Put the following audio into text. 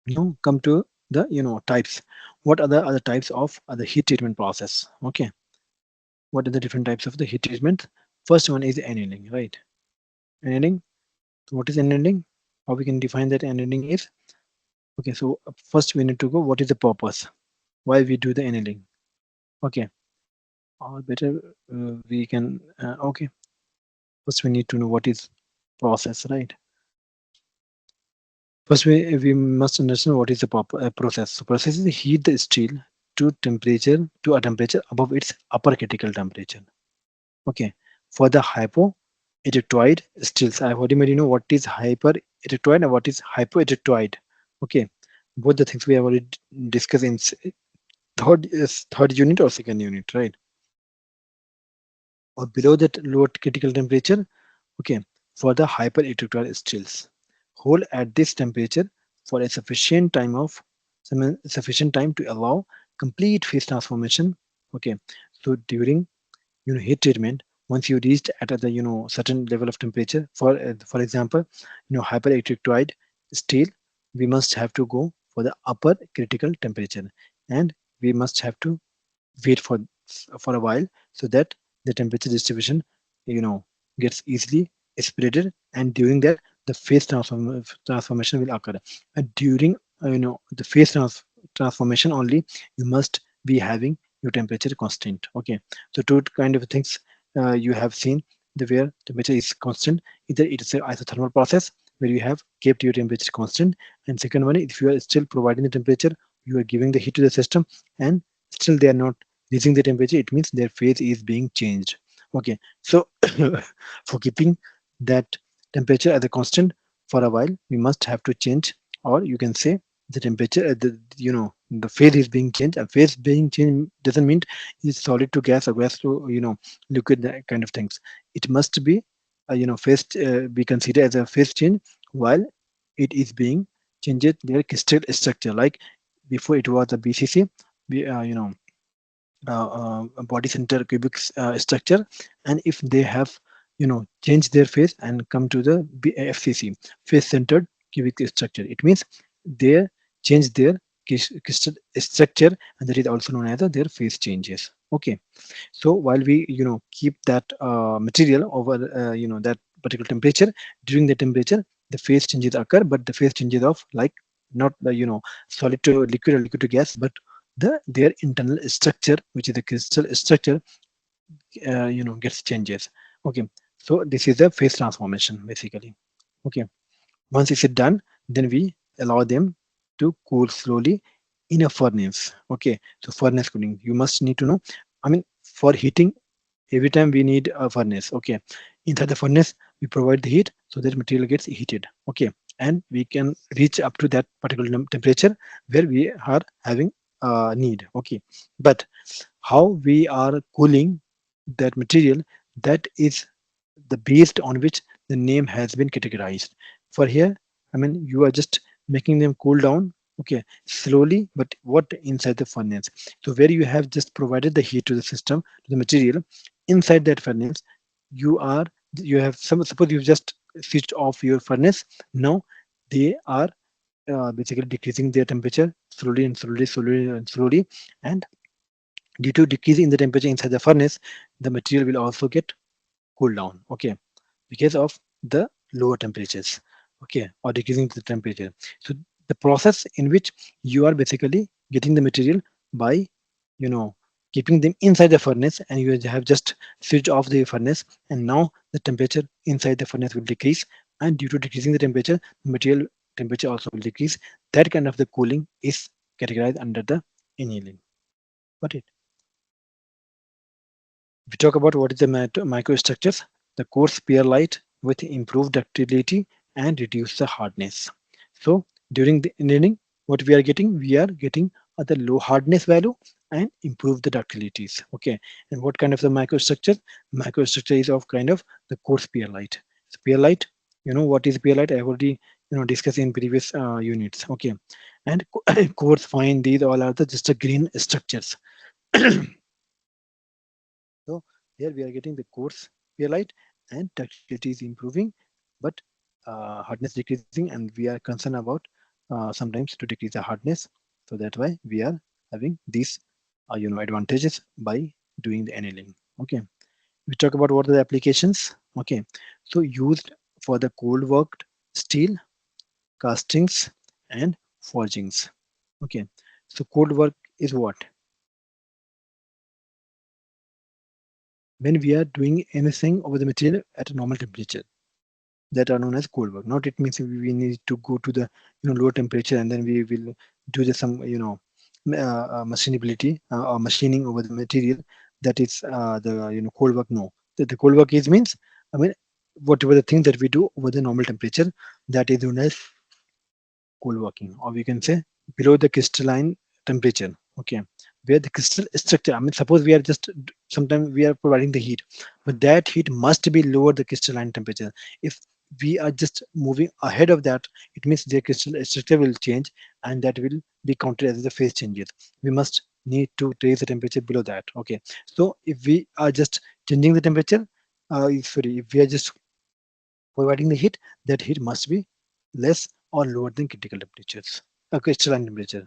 Now come to the types. What are the other types of the heat treatment process? Okay, what are the different types of the heat treatment? First one is annealing, right? Annealing. So what is annealing? How we can define that annealing is? Okay, so first we need to go. What is the purpose? Why we do the annealing? Okay, or better we can. Okay, first we need to know what is process, right? First, we must understand what is the process. So process is heat the steel to a temperature above its upper critical temperature. Okay. For the hypo-ejectoid steels, I've already made what is hyper-ejectoid and what is hypo-ejectoid. Okay. Both the things we have already discussed in third unit or second unit, right? Or below that lower critical temperature. Okay. For the hyper-ejectoid steels, hold at this temperature for a sufficient time to allow complete phase transformation. Okay. So during heat treatment, once you reached at the certain level of temperature, for example, hyperelectric steel, we must have to go for the upper critical temperature, and we must have to wait for a while so that the temperature distribution you know gets easily spreaded, and during that the transformation will occur. And during the transformation only, you must be having your temperature constant. Okay, so two kind of things you have seen, the where temperature is constant. Either it is an isothermal process where you have kept your temperature constant, and second one, if you are still providing the temperature, you are giving the heat to the system, and still they are not reaching the temperature, it means their phase is being changed. Okay, so for keeping that temperature as a constant for a while, we must have to change, or you can say the temperature the phase is being changed. A phase being changed doesn't mean it's solid to gas or gas to liquid, that kind of things. It must be phase be considered as a phase change while it is being changed their crystal structure. Like before it was a BCC, we, body center cubic structure, and if they have changed their phase and come to the FCC, face centered cubic structure, it means they change their crystal structure, and that is also known as their phase changes. Okay, so while we keep that material over that particular temperature, during the temperature the phase changes occur, but the phase changes of like not the solid to liquid or liquid to gas, but their internal structure, which is the crystal structure, gets changes. Okay, so this is the phase transformation basically. Okay, once it's done, then we allow them to cool slowly in a furnace. Okay, so furnace cooling, you must need to know. I mean, for heating, every time we need a furnace. Okay, inside the furnace, we provide the heat so that material gets heated. Okay, and we can reach up to that particular temperature where we are having need. Okay, but how we are cooling that material, that is the based on which the name has been categorized. For here, I mean, you are just making them cool down, okay, slowly, but what inside the furnace. So where you have just provided the heat to the system, to the material, inside that furnace, you are you have some, suppose you just switched off your furnace. Now they are basically decreasing their temperature slowly and slowly, slowly and slowly, and due to decrease in the temperature inside the furnace, the material will also get cooled down. Okay, because of the lower temperatures, okay, or decreasing the temperature. So the process in which you are basically getting the material by you know keeping them inside the furnace, and you have just switched off the furnace, and now the temperature inside the furnace will decrease, and due to decreasing the temperature, the material temperature also will decrease. That kind of the cooling is categorized under the annealing. Got it? We talk about what is the microstructures, the coarse perlite with improved ductility and reduce the hardness. So during the annealing, what we are getting the low hardness value and improve the ductilities. Okay, and what kind of the microstructure? Microstructure is of kind of the coarse perlite. So perlite, what is perlite? I have already discussed in previous units. Okay, and coarse, fine, these all are the just the green structures. So here we are getting the coarse perlite and ductility is improving, but hardness decreasing, and we are concerned about sometimes to decrease the hardness. So that's why we are having these advantages by doing the annealing. Okay, we talk about what are the applications. Okay, so used for the cold worked steel, castings, and forgings. Okay, so cold work is what? When we are doing anything over the material at a normal temperature, that are known as cold work. Not it means we need to go to the lower temperature and then we will do the some machinability or machining over the material. That is the cold work. No, the cold work is means, I mean, whatever the thing that we do over the normal temperature, that is known as cold working, or we can say below the crystalline temperature. Okay, where the crystal structure, I mean, suppose we are just sometimes we are providing the heat, but that heat must be lower the crystalline temperature. If we are just moving ahead of that, it means the crystal structure will change, and that will be counted as the phase changes. We must need to raise the temperature below that. Okay, so if we are just changing the temperature, sorry, if we are just providing the heat must be less or lower than critical temperatures, crystalline temperature.